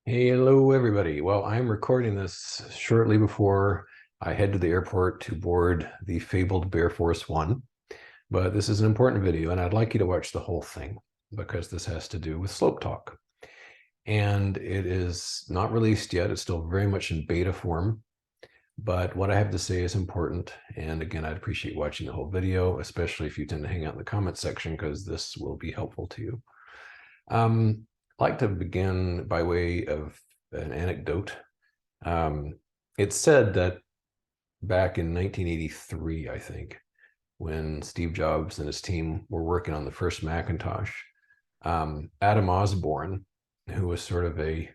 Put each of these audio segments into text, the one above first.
Hello, everybody. Well, I'm recording this shortly before I head to the airport to board the fabled Bear Force One. But this is an important video, and I'd like you to watch the whole thing because this has to do with SlopeTalk. And it is not released yet. It's still very much in beta form. But what I have to say is important. And again, I'd appreciate watching the whole video, especially if you tend to hang out in the comment section, because this will be helpful to you. I'd like to begin by way of an anecdote. It's said that back in 1983, I think, when Steve Jobs and his team were working on the first Macintosh, Adam Osborne, who was sort of a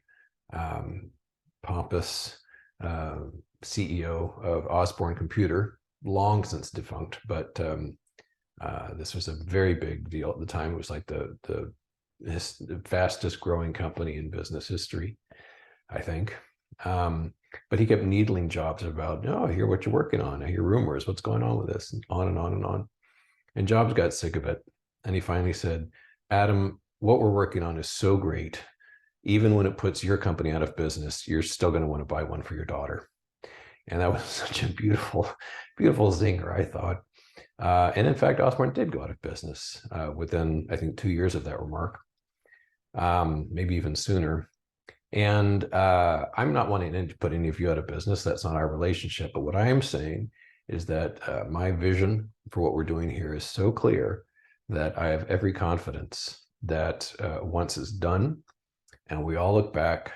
pompous CEO of Osborne Computer, long since defunct, but this was a very big deal at the time. It was like the fastest growing company in business history, I think. But he kept needling Jobs about, no, I hear what you're working on. I hear rumors. What's going on with this? And on and on and on. And Jobs got sick of it. And he finally said, Adam, what we're working on is so great. Even when it puts your company out of business, you're still going to want to buy one for your daughter. And that was such a beautiful, beautiful zinger, I thought. And in fact, Osborne did go out of business within, I think, 2 years of that remark, maybe even sooner. And I'm not wanting to put any of you out of business. That's not our relationship. But what I am saying is that my vision for what we're doing here is so clear that I have every confidence that once it's done and we all look back,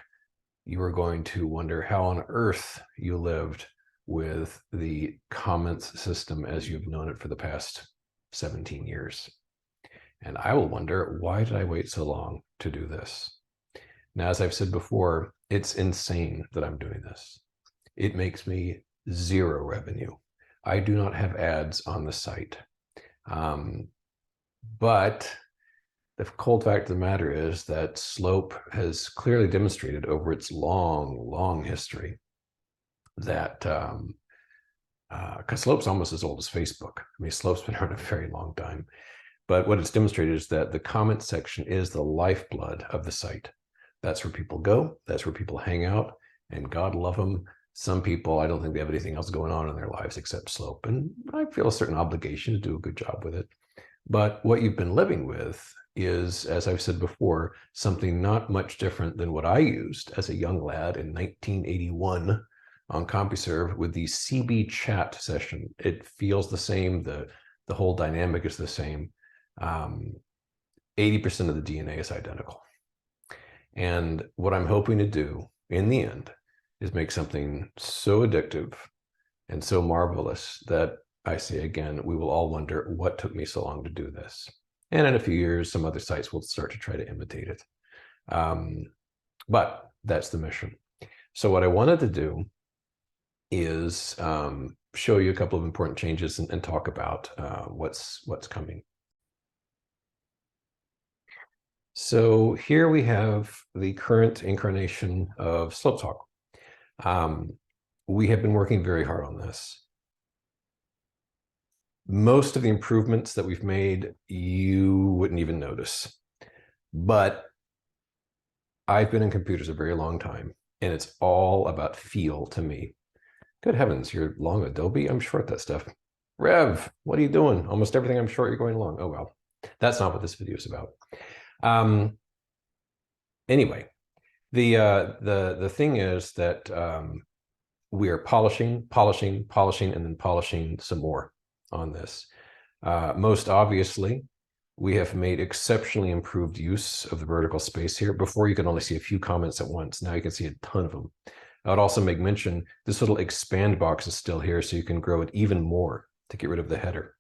you are going to wonder how on earth you lived with the comments system as you've known it for the past 17 years. And I will wonder, why did I wait so long to do this? Now, as I've said before, it's insane that I'm doing this. It makes me zero revenue. I do not have ads on the site. But the cold fact of the matter is that Slope has clearly demonstrated over its long, long history that, because Slope's almost as old as Facebook. I mean, Slope's been around a very long time. But what it's demonstrated is that the comment section is the lifeblood of the site. That's where people go. That's where people hang out. And God love them. Some people, I don't think they have anything else going on in their lives except Slope. And I feel a certain obligation to do a good job with it. But what you've been living with is, as I've said before, something not much different than what I used as a young lad in 1981 on CompuServe with the CB chat session. It feels the same. The whole dynamic is the same. 80% of the DNA is identical. And what I'm hoping to do in the end is make something so addictive and so marvelous that I say again, we will all wonder what took me so long to do this. And in a few years, some other sites will start to try to imitate it. But that's the mission. So what I wanted to do is show you a couple of important changes and talk about what's coming. So here we have the current incarnation of SlopeTalk. We have been working very hard on this. Most of the improvements that we've made, you wouldn't even notice. But I've been in computers a very long time, and it's all about feel to me. Good heavens, you're long Adobe? I'm short that stuff. Rev, what are you doing? Almost everything I'm short, you're going long. Oh, well, that's not what this video is about. Anyway, the thing is that we are polishing, and then polishing some more on this. Most obviously, we have made exceptionally improved use of the vertical space here. Before, you could only see a few comments at once. Now you can see a ton of them. I would also make mention, this little expand box is still here, so you can grow it even more to get rid of the header.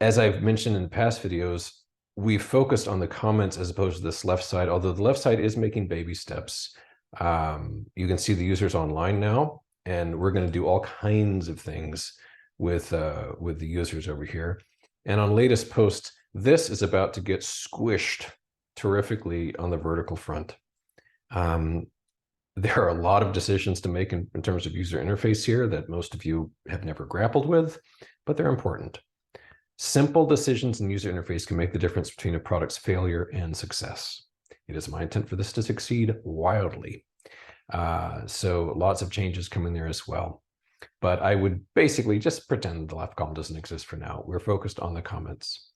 As I've mentioned in past videos, we've focused on the comments as opposed to this left side, although the left side is making baby steps. You can see the users online now, and we're going to do all kinds of things with the users over here. And on latest post, this is about to get squished terrifically on the vertical front. There are a lot of decisions to make in terms of user interface here that most of you have never grappled with, but they're important. Simple decisions and user interface can make the difference between a product's failure and success. It is my intent for this to succeed wildly. So lots of changes come in there as well. But I would basically just pretend the left column doesn't exist for now. We're focused on the comments.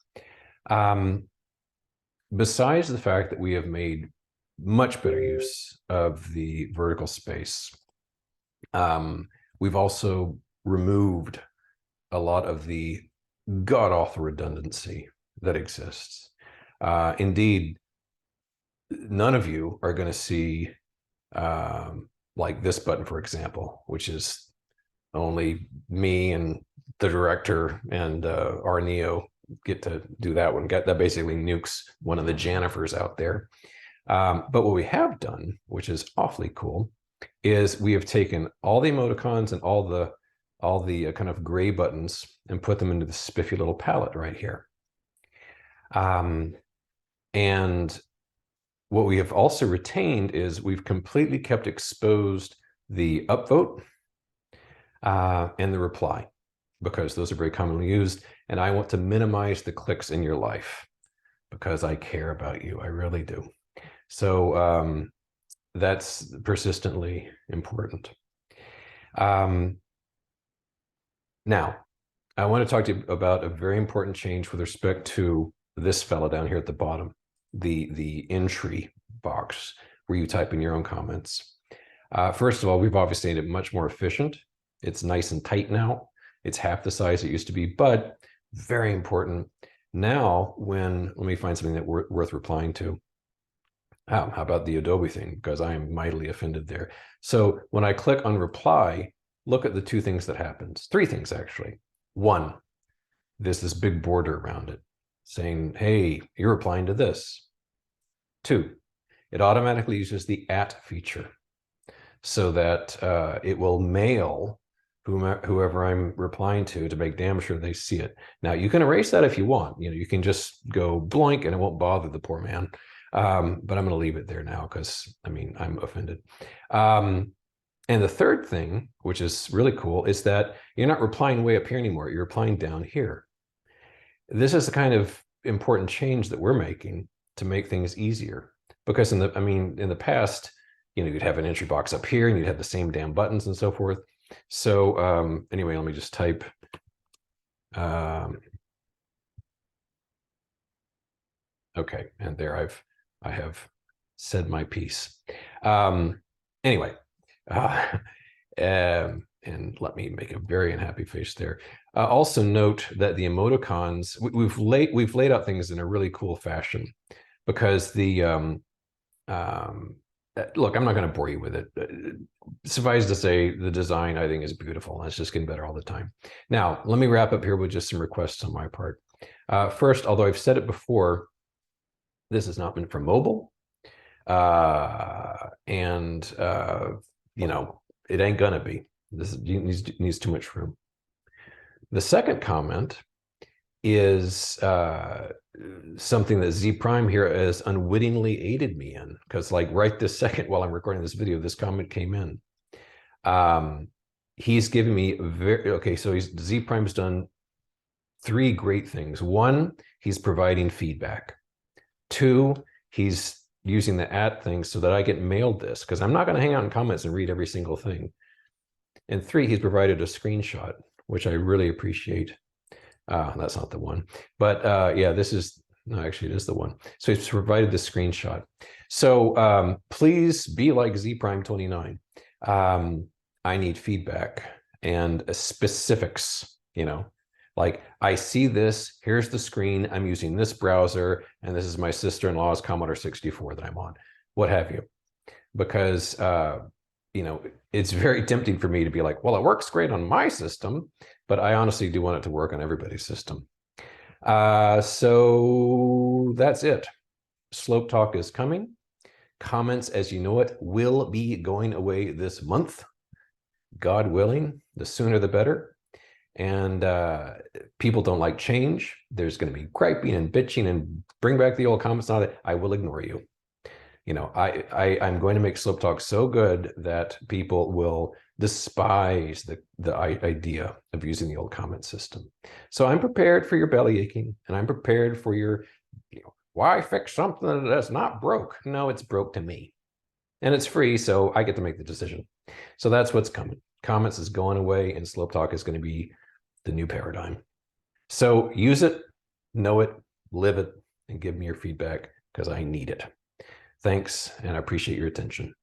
Besides the fact that we have made much better use of the vertical space, we've also removed a lot of the god-awful redundancy that exists. Indeed, none of you are going to see like this button, for example, which is only me and the director and our Neo get to do that one. That basically nukes one of the Jennifers out there. But what we have done, which is awfully cool, is we have taken all the emoticons and all the kind of gray buttons and put them into the spiffy little palette right here. And what we have also retained is we've completely kept exposed the upvote and the reply, because those are very commonly used. And I want to minimize the clicks in your life because I care about you. I really do. So that's persistently important. Now, I want to talk to you about a very important change with respect to this fella down here at the bottom, the entry box where you type in your own comments. First of all, we've obviously made it much more efficient. It's nice and tight now. It's half the size it used to be, but very important. Now, let me find something that worth replying to. How about the Adobe thing? Because I am mightily offended there. So when I click on reply, look at the two things that happens. Three things, actually. One, there's this big border around it saying, hey, you're replying to this. Two, it automatically uses the @ feature so that it will mail whoever I'm replying to make damn sure they see it. Now, you can erase that if you want. You can just go blank and it won't bother the poor man. But I'm going to leave it there now because, I mean, I'm offended. And the third thing, which is really cool, is that you're not replying way up here anymore. You're replying down here. This is the kind of important change that we're making to make things easier. Because in the past, you'd have an entry box up here and you'd have the same damn buttons and so forth. So anyway, let me just type. Okay, and there I have said my piece. Anyway, and let me make a very unhappy face there. Also note that the emoticons, we've laid out things in a really cool fashion, because the look, I'm not going to bore you with it. Suffice to say, the design I think is beautiful, and it's just getting better all the time. Now, let me wrap up here with just some requests on my part. First, although I've said it before, this has not been for mobile, and it ain't gonna be. This needs too much room. The second comment is something that Z Prime here has unwittingly aided me in, because like right this second while I'm recording this video, this comment came in. He's giving me so Z Prime's done three great things. One, he's providing feedback. Two, he's using the @ thing so that I get mailed this, because I'm not going to hang out in comments and read every single thing. And three, he's provided a screenshot, which I really appreciate. That's not the one, but yeah, actually it is the one. So he's provided this screenshot. So please be like Z Prime 29. I need feedback and specifics, like I see this, here's the screen, I'm using this browser, and this is my sister-in-law's Commodore 64 that I'm on, what have you. Because, it's very tempting for me to be like, well, it works great on my system, but I honestly do want it to work on everybody's system. So that's it. SlopeTalk is coming. Comments, as you know it, will be going away this month. God willing, the sooner the better. And people don't like change. There's going to be griping and bitching and bring back the old comments and all that. I will ignore you. I'm going to make SlopeTalk so good that people will despise the idea of using the old comment system. So I'm prepared for your belly aching, and I'm prepared for your, why fix something that's not broke? No, it's broke to me. And it's free, so I get to make the decision. So that's what's coming. Comments is going away, and SlopeTalk is going to be the new paradigm. So use it, know it, live it, and give me your feedback because I need it. Thanks, and I appreciate your attention.